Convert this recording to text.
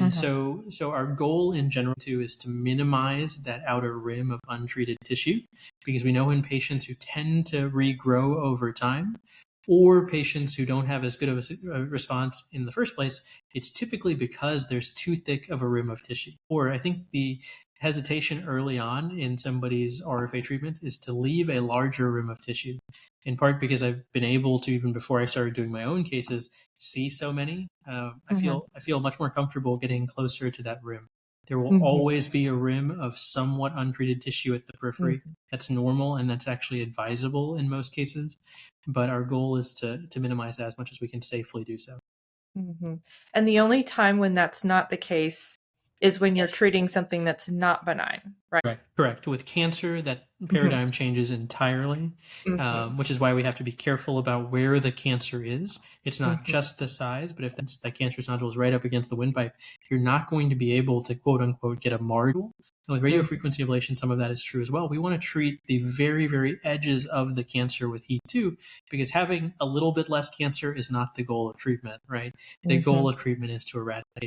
And Mm-hmm. so our goal in general too is to minimize that outer rim of untreated tissue, because we know in patients who tend to regrow over time, or patients who don't have as good of a response in the first place, it's typically because there's too thick of a rim of tissue. Or I think the hesitation early on in somebody's RFA treatments is to leave a larger rim of tissue, in part because I've been able to, even before I started doing my own cases, see so many. I feel much more comfortable getting closer to that rim. There will Mm-hmm. always be a rim of somewhat untreated tissue at the periphery. Mm-hmm. That's normal, and that's actually advisable in most cases. But our goal is to minimize that as much as we can safely do so. Mm-hmm. And the only time when that's not the case is when you're treating something that's not benign, right? Correct. With cancer, that Mm-hmm. paradigm changes entirely, Mm-hmm. which is why we have to be careful about where the cancer is. It's not Mm-hmm. just the size, but if that cancerous nodule is right up against the windpipe, you're not going to be able to, quote unquote, get a marginal. And with radiofrequency ablation, some of that is true as well. We want to treat the very, very edges of the cancer with heat too, because having a little bit less cancer is not the goal of treatment, right? The Mm-hmm. goal of treatment is to eradicate